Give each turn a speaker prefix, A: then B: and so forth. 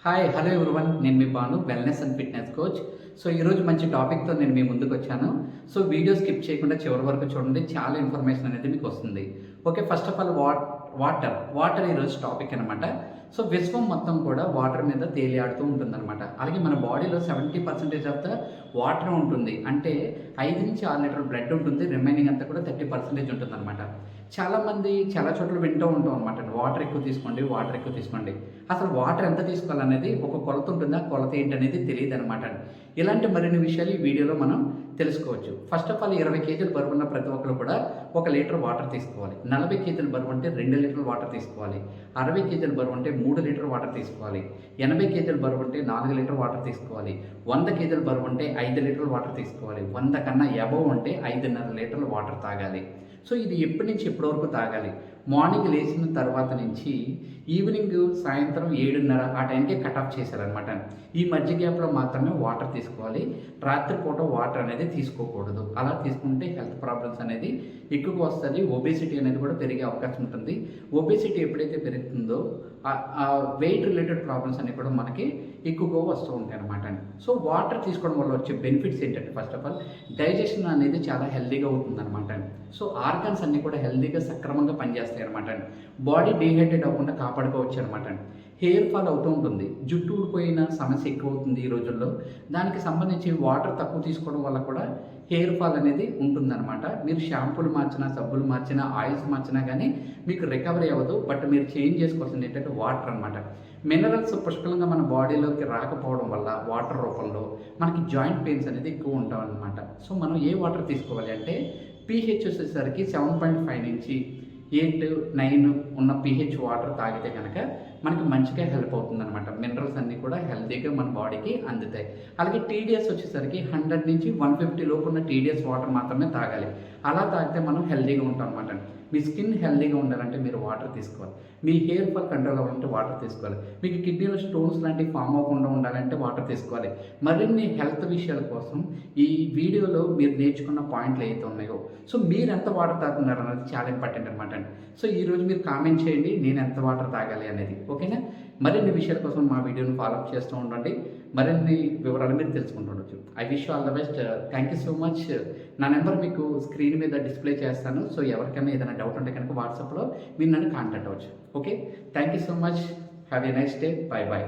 A: Hi hello everyone, నేను మీ Bhanu, wellness and fitness coach. So ఈరోజు మంచి టాపిక్తో నేను మీ ముందుకు వచ్చాను. సో వీడియో స్కిప్ చేయకుండా చివరి వరకు చూడండి, చాలా ఇన్ఫర్మేషన్ అనేది మీకు వస్తుంది. Okay, first of all water ఈరోజు టాపిక్ అనమాట. సో విశ్వం మొత్తం కూడా వాటర్ మీద తేలియాడుతూ ఉంటుందన్నమాట. అలాగే మన బాడీలో 70% ఆఫ్ ద వాటర్ ఉంటుంది. అంటే 5 నుంచి 6 లీటర్ బ్లడ్ ఉంటుంది, రిమైనింగ్ అంతా కూడా 30% ఉంటుందన్నమాట. చాలామంది చాలా చోట్ల వింటూ ఉంటాం అనమాట, వాటర్ ఎక్కువ తీసుకోండి, వాటర్ ఎక్కువ తీసుకోండి. అసలు వాటర్ ఎంత తీసుకోవాలనేది ఒక కొలత ఉంటుంది, ఆ కొలత ఏంటనేది తెలియదు అనమాట. ఇలాంటి మరిన్ని విషయాలు ఈ వీడియోలో మనం తెలుసుకోవచ్చు. ఫస్ట్ ఆఫ్ ఆల్ 20 కేజీలు బరువు ఉన్న ప్రతి ఒక్కరు కూడా 1 లీటర్ వాటర్ తీసుకోవాలి. 40 కేజీల బరువు అంటే 2 లీటర్ల వాటర్ తీసుకోవాలి. 60 కేజీల బరువు అంటే 3 లీటర్ వాటర్ తీసుకోవాలి. 80 కేజీల బరువు అంటే 4 లీటర్ వాటర్ తీసుకోవాలి. 100 కేజీల బరువు అంటే 5 లీటర్ల వాటర్ తీసుకోవాలి. 100 కన్నా అబవ్ అంటే 5.5 లీటర్ల వాటర్ తాగాలి. సో ఇది ఎప్పటి నుంచి ఎప్పటి వరకు తాగాలి? మార్నింగ్ లేచిన తర్వాత నుంచి ఈవినింగ్ సాయంత్రం 7:30 ఆ టైంకే కట్ ఆఫ్ చేశారనమాట. ఈ మధ్య గ్యాప్లో మాత్రమే వాటర్ తీసుకోవాలి. రాత్రిపూట వాటర్ అనేది తీసుకోకూడదు. అలా తీసుకుంటే హెల్త్ ప్రాబ్లమ్స్ అనేది ఎక్కువగా వస్తుంది. ఒబేసిటీ అనేది కూడా పెరిగే అవకాశం ఉంటుంది. ఒబేసిటీ ఎప్పుడైతే పెరుగుతుందో వెయిట్ రిలేటెడ్ ప్రాబ్లమ్స్ అన్నీ కూడా మనకి ఎక్కువగా వస్తూ ఉంటాయి అనమాట. సో వాటర్ తీసుకోవడం వల్ల వచ్చే బెనిఫిట్స్ ఏంటంటే, ఫస్ట్ ఆఫ్ ఆల్ డైజెషన్ అనేది చాలా హెల్తీగా అవుతుందన్నమాట. సో ఆర్గన్స్ అన్నీ కూడా హెల్తీగా సక్రమంగా పనిచేస్తాయి అనమాట. బాడీ డీహైడ్రేట్ అవ్వకుండా కాపాడుకోవచ్చు అనమాట. హెయిర్ ఫాల్ అవుతూ ఉంటుంది, జుట్టు ఊడిపోయిన సమస్య ఎక్కువ అవుతుంది ఈ రోజుల్లో. దానికి సంబంధించి వాటర్ తక్కువ తీసుకోవడం వల్ల కూడా హెయిర్ ఫాల్ అనేది ఉంటుందన్నమాట. మీరు షాంపూలు మార్చినా, సబ్బులు మార్చినా, ఆయిల్స్ మార్చినా కానీ మీకు రికవరీ అవ్వదు. బట్ మీరు చేంజ్ చేసుకోవాల్సింది ఏంటంటే వాటర్ అనమాట. మినరల్స్ పుష్కలంగా మన బాడీలోకి రాకపోవడం వల్ల వాటర్ రూపంలో మనకి జాయింట్ పెయిన్స్ అనేది ఎక్కువ ఉంటాం అనమాట. సో మనం ఏ వాటర్ తీసుకోవాలి అంటే, pH వచ్చేసరికి 7.5 నుంచి 8, 9 ఉన్న pH వాటర్ తాగితే కనుక మనకి మంచిగా హెల్ప్ అవుతుంది అనమాట. మినరల్స్ అన్నీ కూడా హెల్తీగా మన బాడీకి అందుతాయి. అలాగే TDS వచ్చేసరికి 100 నుంచి 150 లోపు ఉన్న TDS వాటర్ మాత్రమే తాగాలి. అలా తాగితే మనం హెల్తీగా ఉంటాం అనమాట. మీ స్కిన్ హెల్తీగా ఉండాలంటే మీరు వాటర్ తీసుకోవాలి. మీ హెయిర్ ఫాల్ కంట్రోల్ అవ్వాలంటే వాటర్ తీసుకోవాలి. మీకు కిడ్నీలో స్టోన్స్ లాంటివి ఫామ్ అవ్వకుండా ఉండాలంటే వాటర్ తీసుకోవాలి. మరిన్ని హెల్త్ విషయాల కోసం ఈ వీడియోలో మీరు నేర్చుకున్న పాయింట్లు ఏవైతే ఉన్నాయో, సో మీరు ఎంత వాటర్ తాగుతున్నారు అనేది చాలా ఇంపార్టెంట్ అనమాట. సో ఈరోజు మీరు కామెంట్ చేయండి, నేను ఎంత వాటర్ తాగాలి అనేది. ఓకేనా? మరిన్ని విషయాల కోసం మా వీడియోని ఫాలోఅప్ చేస్తూ ఉండండి. మరిన్ని వివరాలు మీరు తెలుసుకుంటుండొచ్చు. I wish all the best. Thank you so much. నా నెంబర్ మీకు స్క్రీన్ మీద డిస్ప్లే చేస్తాను. సో ఎవరికైనా ఏదైనా డౌట్ ఉంటే కనుక వాట్సాప్లో మీరు నన్ను కాంటాక్ట్ అవ్వచ్చు. Okay, thank you so much. Have a nice day. Bye bye.